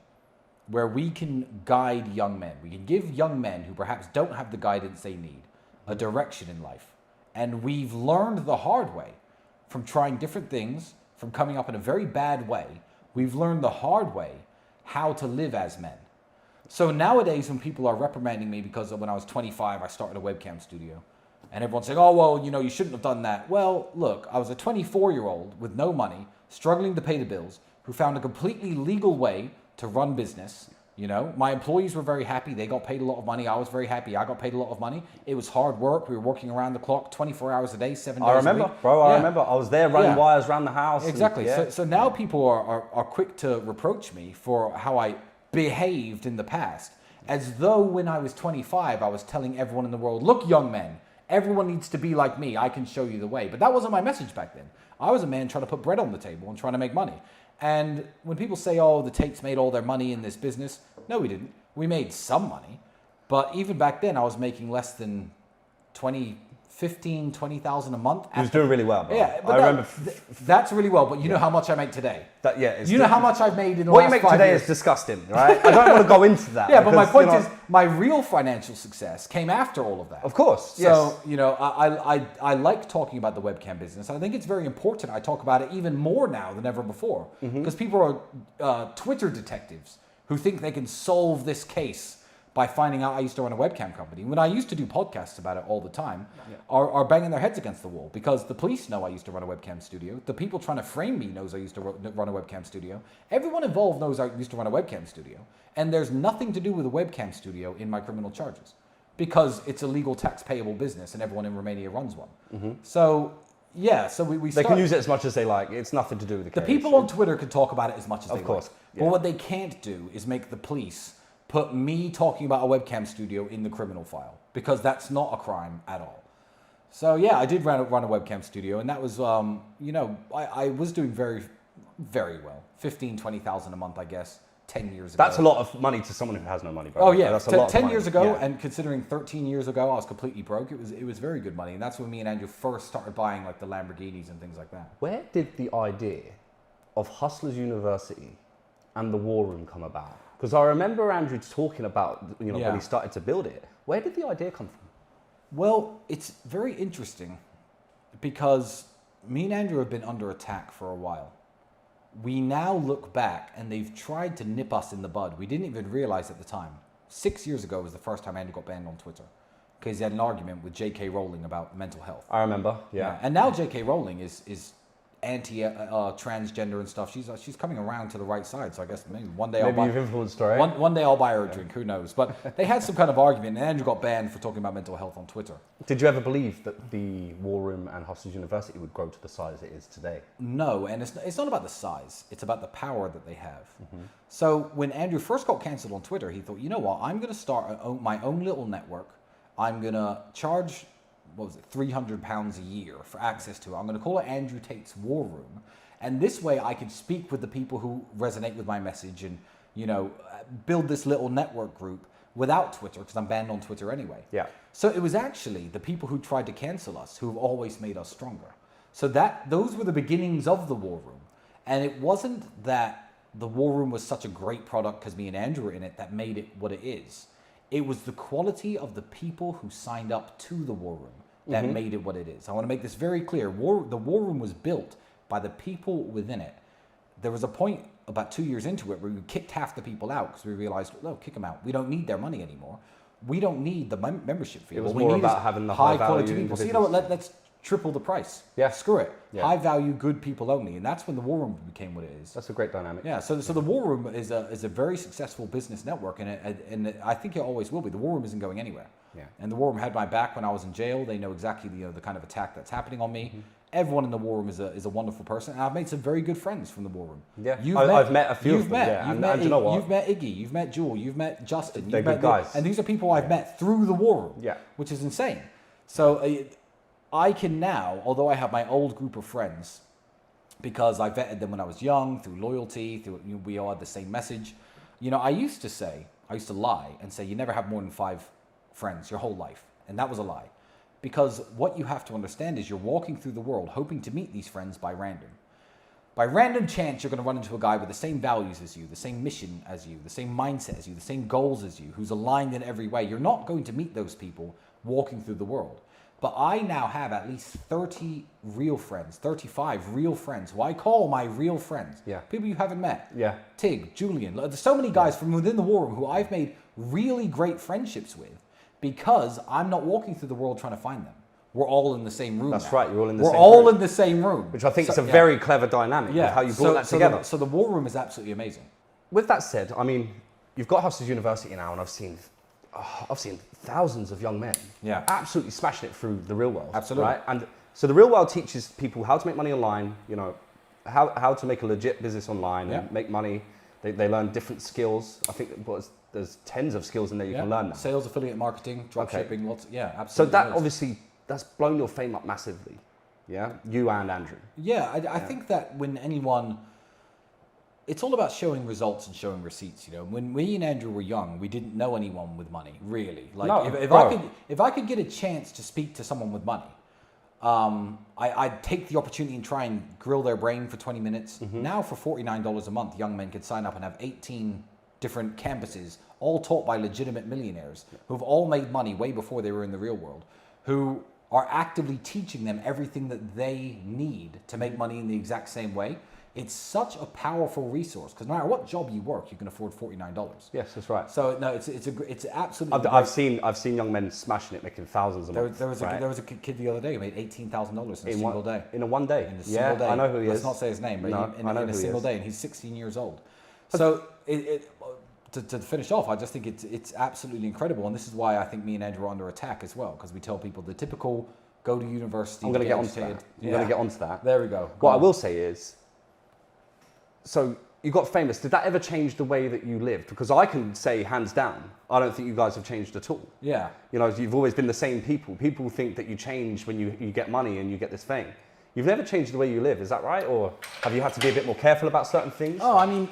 where we can guide young men, we can give young men who perhaps don't have the guidance they need a direction in life. And we've learned the hard way from trying different things, from coming up in a very bad way. We've learned the hard way how to live as men. So nowadays when people are reprimanding me because when I was 25, I started a webcam studio, and everyone's saying, oh, well, you know, you shouldn't have done that. Well, look, I was a 24-year-old with no money, struggling to pay the bills, who found a completely legal way to run business. You know, my employees were very happy. They got paid a lot of money. I was very happy. I got paid a lot of money. It was hard work. We were working around the clock, 24 hours a day, 7 days a week.
I remember, bro. I remember. I was there running wires around the house.
Exactly.
And,
So now people are quick to reproach me for how I behaved in the past, as though when I was 25, I was telling everyone in the world, look, young men, everyone needs to be like me. I can show you the way. But that wasn't my message back then. I was a man trying to put bread on the table and trying to make money. And when people say, oh, the Tates made all their money in this business, no, we didn't. We made some money. But even back then, I was making less than 20,000 a month.
He was doing really well, bro.
Yeah, but
remember.
That's really well, but you know how much I make today. You know how much I've made in the last 5 years.
What you make today is disgusting, right? I don't want to go into that.
Yeah, but my point is, my real financial success came after all of that.
Of course,
So, you know, I like talking about the webcam business. I think it's very important. I talk about it even more now than ever before. Because people are Twitter detectives who think they can solve this case by finding out I used to run a webcam company. When I used to do podcasts about it all the time, are banging their heads against the wall because the police know I used to run a webcam studio. The people trying to frame me knows I used to run a webcam studio. Everyone involved knows I used to run a webcam studio. And there's nothing to do with a webcam studio in my criminal charges because it's a legal tax payable business and everyone in Romania runs one. So, yeah, so we
They can use it as much as they like. It's nothing to do with the case.
The people on Twitter can talk about it as much as they like.
Of course.
But what they can't do is make the police put me talking about a webcam studio in the criminal file, because that's not a crime at all. So yeah, I did run a webcam studio, and that was, you know, I was doing very, very well. 15,000, 20,000 a month, I guess, 10 years ago.
That's a lot of money to someone who has no money, bro.
Oh yeah,
that's a lot
10
of
years
money.
ago, and considering 13 years ago I was completely broke, it was very good money, and that's when me and Andrew first started buying like the Lamborghinis and things like that.
Where did the idea of Hustlers University and the War Room come about? Because I remember Andrew talking about, you know, when he started to build it. Where did the idea come from?
Well, it's very interesting because me and Andrew have been under attack for a while. We now look back and they've tried to nip us in the bud. We didn't even realize at the time. 6 years ago was the first time Andrew got banned on Twitter because he had an argument with J.K. Rowling about mental health.
I remember, yeah.
And now J.K. Rowling is anti-transgender and stuff. She's coming around to the right side. So I guess maybe one day
you've influenced her, right?
One day I'll buy her a drink. Who knows? But they had some kind of argument, and Andrew got banned for talking about mental health on Twitter.
Did you ever believe that the War Room and Hustlers University would grow to the size it is today?
No, and it's not about the size. It's about the power that they have. So when Andrew first got cancelled on Twitter, he thought, you know what? I'm going to start my own little network. I'm going to charge, £300 a year for access to it. I'm going to call it Andrew Tate's War Room. And this way I can speak with the people who resonate with my message and, you know, build this little network group without Twitter, because I'm banned on Twitter anyway.
Yeah.
So it was actually the people who tried to cancel us who have always made us stronger. So those were the beginnings of the War Room. And it wasn't that the War Room was such a great product because me and Andrew were in it that made it what it is. It was the quality of the people who signed up to the War Room that made it what it is. I want to make this very clear. The War Room was built by the people within it. There was a point about 2 years into it where we kicked half the people out because we realized, no, kick them out. We don't need their money anymore. We don't need the membership fee.
It was
What we
more
need
about
is
having the high
quality
value
people. So you know what?
individuals.
Let's triple the price.
Yeah.
Screw it.
Yeah.
High value, good people only, and that's when the War Room became what it is.
That's a great dynamic.
Yeah. So the War Room is a very successful business network, and I think it always will be. The War Room isn't going anywhere.
Yeah.
And the War Room had my back when I was in jail. They know exactly the kind of attack that's happening on me.
Mm-hmm.
Everyone in the War Room is a wonderful person, and I've made some very good friends from the War Room.
Yeah. I've met a few of them, yeah. And you know what?
You've met Iggy, you've met Jewel, you've met Justin.
They're
you've met
good guys.
And these are people I've met through the War Room,
Yeah.
which is insane. So I can now, although I have my old group of friends, because I vetted them when I was young, through loyalty, we all had the same message. You know, I used to lie and say you never have more than 5 friends your whole life. And that was a lie. Because what you have to understand is you're walking through the world hoping to meet these friends by random. By random chance, you're going to run into a guy with the same values as you, the same mission as you, the same mindset as you, the same goals as you, who's aligned in every way. You're not going to meet those people walking through the world. But I now have at least 30 real friends, 35 real friends, who I call my real friends.
Yeah.
People you haven't met.
Yeah.
Tig, Julian. There's so many guys from within the War Room who I've made really great friendships with because I'm not walking through the world trying to find them. We're all in the same room.
That's
now.
right, you're all in the
We're
same
all
room.
in the same room.
Which I think is a very clever dynamic of how you brought that together.
So the War Room is absolutely amazing.
With that said, I mean, you've got Hustlers University now, and I've seen thousands of young men absolutely smashing it through the real world.
Absolutely.
Right? And so the real world teaches people how to make money online, you know, how to make a legit business online and make money. They learn different skills. I think there's tens of skills in there you can learn now.
Sales, affiliate marketing, drop shipping, absolutely.
So that obviously, that's blown your fame up massively. Yeah, you and Andrew.
Yeah, I think that when anyone, it's all about showing results and showing receipts. You know, when we and Andrew were young, we didn't know anyone with money, really. Like,
no,
if I could get a chance to speak to someone with money, I'd take the opportunity and try and grill their brain for 20 minutes.
Mm-hmm.
Now, for $49 a month, young men could sign up and have 18 different campuses, all taught by legitimate millionaires who've all made money way before they were in the real world, who are actively teaching them everything that they need to make money in the exact same way. It's such a powerful resource because no matter what job you work, you can afford $49.
Yes, that's right.
So no, it's absolutely.
I've seen young men smashing it, making thousands a month.
There was a kid the other day who made $18,000 in a single day.
In a one day.
In a single day.
I know who he is.
Let's not say his name, but in a single day, and he's 16 years old. So to finish off, I just think it's absolutely incredible, and this is why I think me and Andrew are under attack as well, because we tell people the typical go to university.
I'm going to get onto that. I'm going to get onto that.
There we go.
What I will say is, so you got famous. Did that ever change the way that you lived? Because I can say hands down, I don't think you guys have changed at all.
Yeah.
You know, you've always been the same people. People think that you change when you get money and you get this fame. You've never changed the way you live, is that right? Or have you had to be a bit more careful about certain things?
Oh, I mean,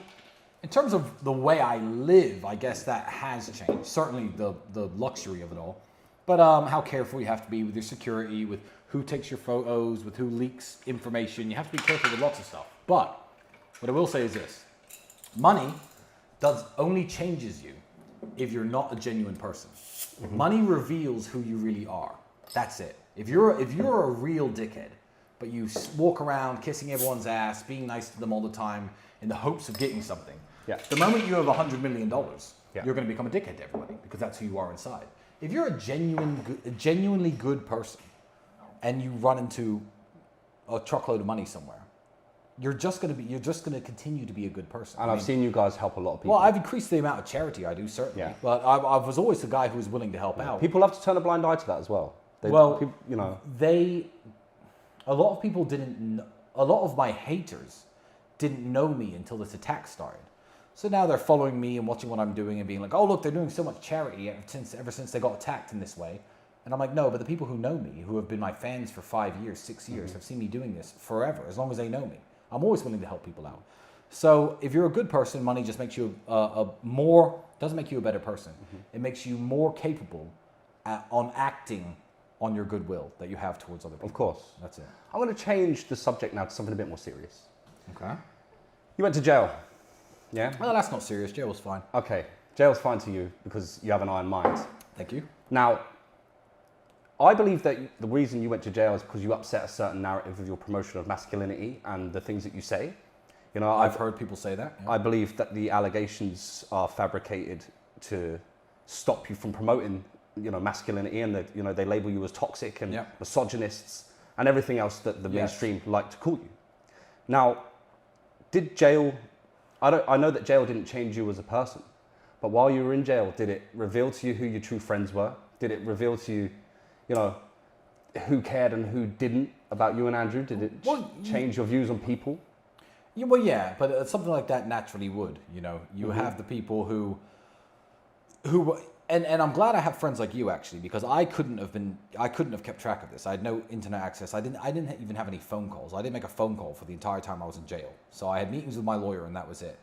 in terms of the way I live, I guess that has changed. Certainly the luxury of it all. But how careful you have to be with your security, with who takes your photos, with who leaks information. You have to be careful with lots of stuff. But what I will say is this. Money only changes you if you're not a genuine person. Mm-hmm. Money reveals who you really are. That's it. If you're a real dickhead, but you walk around kissing everyone's ass, being nice to them all the time in the hopes of getting something, the moment you have $100 million, you're going to become a dickhead to everybody because that's who you are inside. If you're a genuinely good person and you run into a truckload of money somewhere, you're just going to continue to be a good person.
And I've seen you guys help a lot of people.
Well, I've increased the amount of charity I do, certainly. Yeah. But I was always the guy who was willing to help out.
People have to turn a blind eye to that as well.
A lot of people didn't. A lot of my haters didn't know me until this attack started. So now they're following me and watching what I'm doing and being like, "Oh, look, they're doing so much charity ever since they got attacked in this way." And I'm like, no, but the people who know me, who have been my fans for 5 years, 6 years, have seen me doing this forever, as long as they know me. I'm always willing to help people out. So if you're a good person, money just makes you doesn't make you a better person. Mm-hmm. It makes you more capable on acting on your goodwill that you have towards other people.
Of course.
That's it.
I'm going to change the subject now to something a bit more serious.
Okay.
You went to jail. Yeah?
Well, that's not serious. Jail was fine.
Okay. Jail's fine to you because you have an iron mind.
Thank you.
Now, I believe that the reason you went to jail is because you upset a certain narrative of your promotion of masculinity and the things that you say. You know,
I've heard people say that. Yeah.
I believe that the allegations are fabricated to stop you from promoting, masculinity, and they label you as toxic and misogynists and everything else that the mainstream like to call you. Now, did jail? I know that jail didn't change you as a person, but while you were in jail, did it reveal to you who your true friends were? Did it reveal to you, who cared and who didn't about you and Andrew? Did it change your views on people?
Yeah, well, yeah, but something like that naturally would. You have the people who, and I'm glad I have friends like you actually, because I couldn't have kept track of this. I had no internet access. I didn't even have any phone calls. I didn't make a phone call for the entire time I was in jail. So I had meetings with my lawyer and that was it.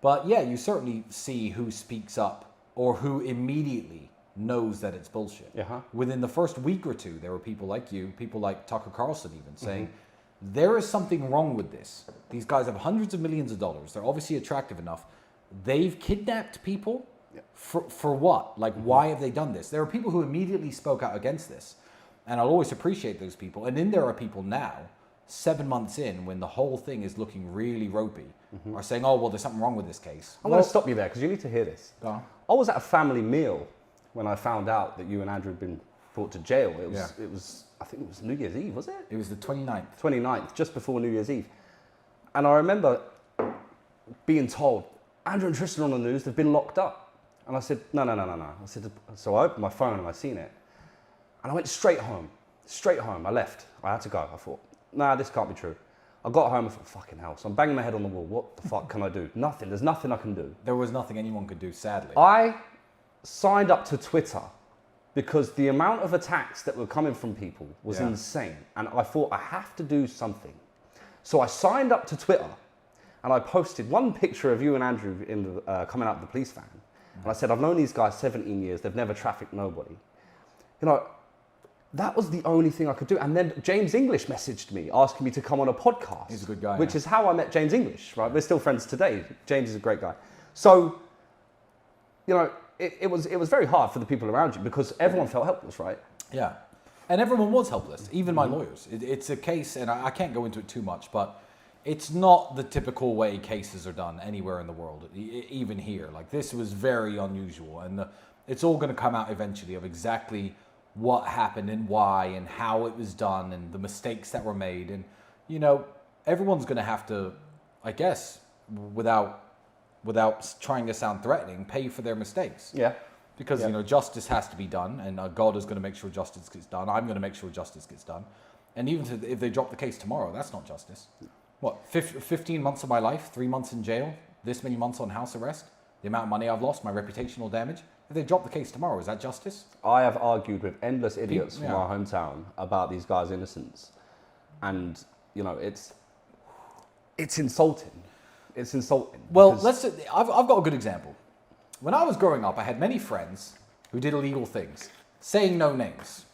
But yeah, you certainly see who speaks up or who immediately knows that it's bullshit. Within the first week or two, there were people like you, people like Tucker Carlson even saying, there is something wrong with this. These guys have hundreds of millions of dollars. They're obviously attractive enough. They've kidnapped people for what? Like, why have they done this? There are people who immediately spoke out against this. And I'll always appreciate those people. And then there are people now, 7 months in, when the whole thing is looking really ropey, are saying, oh, well, there's something wrong with this case.
I'm going to stop you there because you need to hear this.
Go on.
I was at a family meal when I found out that you and Andrew had been brought to jail. It was, I think it was New Year's Eve, was it?
It was the 29th.
29th, just before New Year's Eve. And I remember being told, Andrew and Tristan on the news, they've been locked up. And I said, no. I said, so I opened my phone and I seen it. And I went straight home. I left. I had to go. I thought, nah, this can't be true. I got home, I thought, fucking hell. So I'm banging my head on the wall. What the fuck can I do? Nothing. There's nothing I can do.
There was nothing anyone could do, sadly.
I signed up to Twitter because the amount of attacks that were coming from people was insane. And I thought, I have to do something. So I signed up to Twitter and I posted one picture of you and Andrew coming out of the police van. And I said, I've known these guys 17 years. They've never trafficked nobody. That was the only thing I could do. And then James English messaged me asking me to come on a podcast.
He's a good guy.
Which is how I met James English, right? We're still friends today. James is a great guy. So, it was very hard for the people around you because everyone felt helpless, right?
Yeah. And everyone was helpless, even my lawyers. It's a case, and I can't go into it too much, but it's not the typical way cases are done anywhere in the world, even here. Like, this was very unusual, and it's all going to come out eventually of exactly what happened and why and how it was done and the mistakes that were made. And, everyone's going to have to, I guess, without trying to sound threatening, pay for their mistakes.
Yeah.
Because, justice has to be done, and God is going to make sure justice gets done. I'm going to make sure justice gets done. And even if they drop the case tomorrow, that's not justice. What, 15 months of my life, 3 months in jail, this many months on house arrest, the amount of money I've lost, my reputational damage. If they drop the case tomorrow, is that justice?
I have argued with endless idiots from our hometown about these guys' innocence. And, it's insulting. It's insulting.
Well, I've got a good example. When I was growing up, I had many friends who did illegal things, saying no names.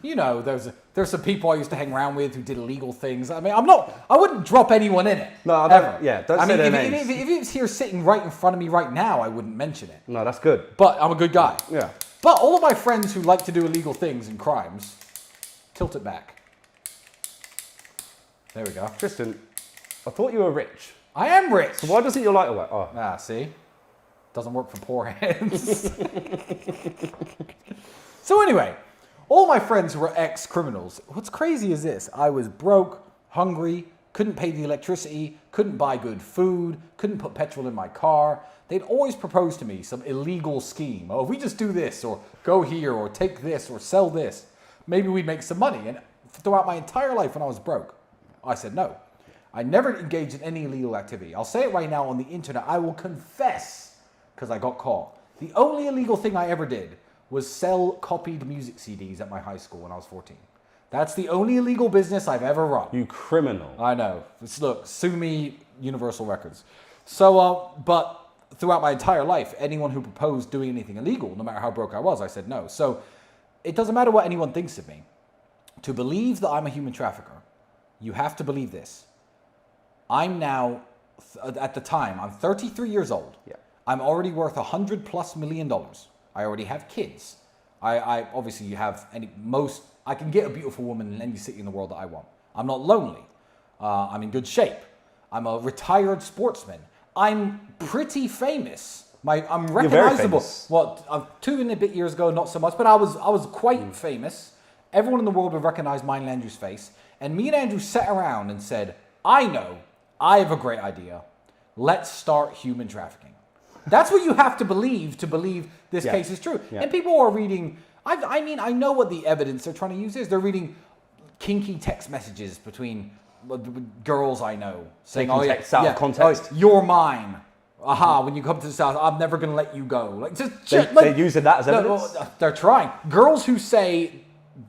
There's some people I used to hang around with who did illegal things. I mean, I wouldn't drop anyone in it.
No,
ever.
Don't say their
names. If he was here sitting right in front of me right now, I wouldn't mention it.
No, that's good.
But I'm a good guy.
Yeah.
But all of my friends who like to do illegal things and crimes, tilt it back. There we go.
Tristan, I thought you were rich.
I am rich.
So why doesn't your lighter work? Oh.
Ah, see? Doesn't work for poor hands. So anyway, all my friends who were ex-criminals, what's crazy is this. I was broke, hungry, couldn't pay the electricity, couldn't buy good food, couldn't put petrol in my car. They'd always propose to me some illegal scheme. Oh, if we just do this, or go here, or take this, or sell this, maybe we'd make some money. And throughout my entire life when I was broke, I said no. I never engaged in any illegal activity. I'll say it right now on the internet. I will confess, because I got caught. The only illegal thing I ever did was sell copied music CDs at my high school when I was 14. That's the only illegal business I've ever run.
You criminal.
I know. Look, sue me, Universal Records. So, but throughout my entire life, anyone who proposed doing anything illegal, no matter how broke I was, I said no. So it doesn't matter what anyone thinks of me. To believe that I'm a human trafficker, you have to believe this. I'm now, at the time, I'm 33 years old.
Yeah.
I'm already worth $100+ million. I already have kids. I obviously you have I can get a beautiful woman in any city in the world that I want. I'm not lonely. I'm in good shape. I'm a retired sportsman. I'm pretty famous I'm
You're very
recognizable.
famous.
What, 2 and a bit years ago, not so much, but I was quite famous. Everyone in the world would recognize mine and Andrew's face. And me and Andrew sat around and said, I know, I have a great idea. Let's start human trafficking. That's what you have to believe this case is true.
Yeah.
And people are reading, I know what the evidence they're trying to use is. They're reading kinky text messages between girls I know. Saying,
Taking texts out of context.
Oh, you're mine. Aha, when you come to the South, I'm never going to let you go. Like,
They're using that as evidence?
No, they're trying. Girls who say,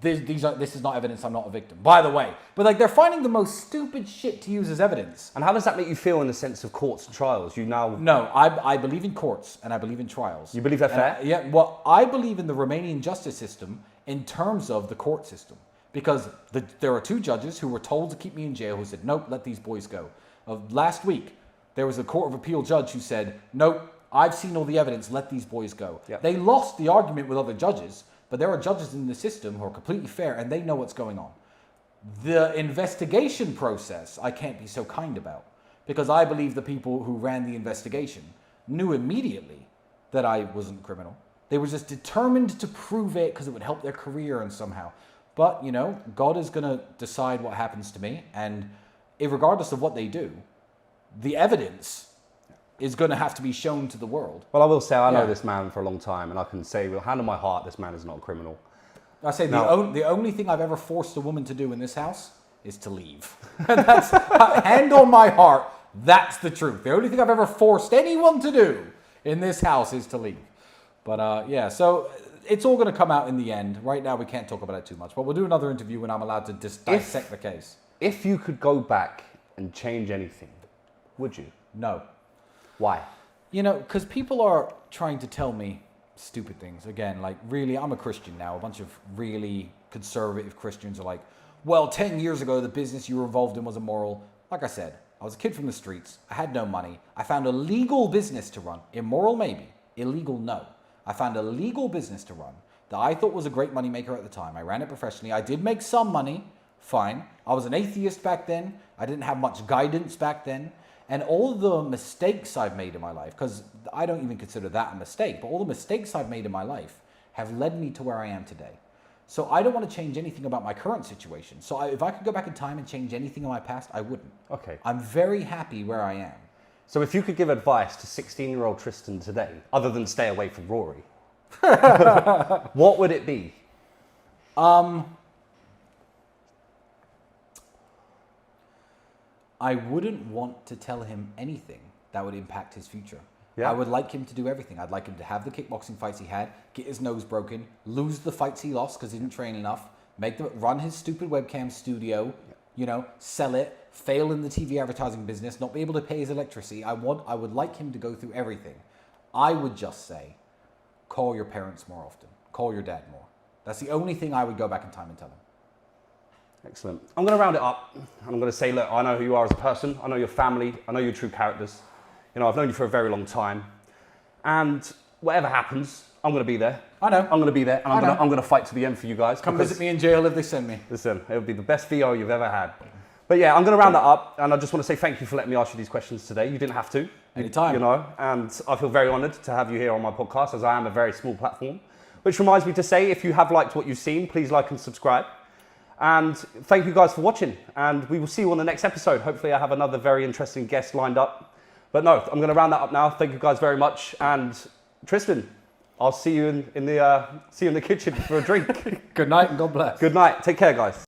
this is not evidence, I'm not a victim. By the way. But like, they're finding the most stupid shit to use as evidence.
And how does that make you feel in the sense of courts and trials?
No, I believe in courts and I believe in trials.
You believe they're fair?
Yeah, well, I believe in the Romanian justice system in terms of the court system. Because there are 2 judges who were told to keep me in jail who said, nope, let these boys go. Last week, there was a Court of Appeal judge who said, nope, I've seen all the evidence, let these boys go.
Yep.
They lost the argument with other judges, but there are judges in the system who are completely fair and they know what's going on. The investigation process, I can't be so kind about. Because I believe the people who ran the investigation knew immediately that I wasn't criminal. They were just determined to prove it because it would help their career and somehow. But, God is going to decide what happens to me. And regardless of what they do, the evidence is going to have to be shown to the world.
Well, I will say I know this man for a long time, and I can say with hand on my heart, this man is not a criminal.
I say the only thing I've ever forced a woman to do in this house is to leave. And that's, hand on my heart, that's the truth. The only thing I've ever forced anyone to do in this house is to leave. But so it's all going to come out in the end. Right now we can't talk about it too much, but we'll do another interview when I'm allowed to dissect the case.
If you could go back and change anything, would you?
No.
Why?
Because people are trying to tell me stupid things. Again, like, really, I'm a Christian now. A bunch of really conservative Christians are like, well, 10 years ago, the business you were involved in was immoral. Like I said, I was a kid from the streets. I had no money. I found a legal business to run. Immoral, maybe. Illegal, no. I found a legal business to run that I thought was a great moneymaker at the time. I ran it professionally. I did make some money. Fine. I was an atheist back then. I didn't have much guidance back then. And all the mistakes I've made in my life, because I don't even consider that a mistake, but all the mistakes I've made in my life have led me to where I am today. So I don't want to change anything about my current situation. So if I could go back in time and change anything in my past, I wouldn't.
Okay.
I'm very happy where I am.
So if you could give advice to 16-year-old Tristan today, other than stay away from Rory, what would it be?
I wouldn't want to tell him anything that would impact his future.
Yeah.
I would like him to do everything. I'd like him to have the kickboxing fights he had, get his nose broken, lose the fights he lost because he didn't train enough, run his stupid webcam studio, sell it, fail in the TV advertising business, not be able to pay his electricity. I would like him to go through everything. I would just say, call your parents more often. Call your dad more. That's the only thing I would go back in time and tell him.
Excellent. I'm going to round it up. I'm going to say, look, I know who you are as a person. I know your family. I know your true characters. I've known you for a very long time. And whatever happens, I'm going to be there.
I know.
I'm going to be there. And I'm going to fight to the end for you guys.
Come visit me in jail if they send me.
Listen, it'll be the best VO you've ever had. But yeah, I'm going to round that up. And I just want to say thank you for letting me ask you these questions today. You didn't have to.
Anytime.
And I feel very honoured to have you here on my podcast, as I am a very small platform. Which reminds me to say, if you have liked what you've seen, please like and subscribe. And thank you guys for watching, and we will see you on the next episode. Hopefully I have another very interesting guest lined up. But no, I'm going to round that up now. Thank you guys very much. And Tristan, I'll see you in the kitchen for a drink.
Good night and God bless.
Good night. Take care, guys.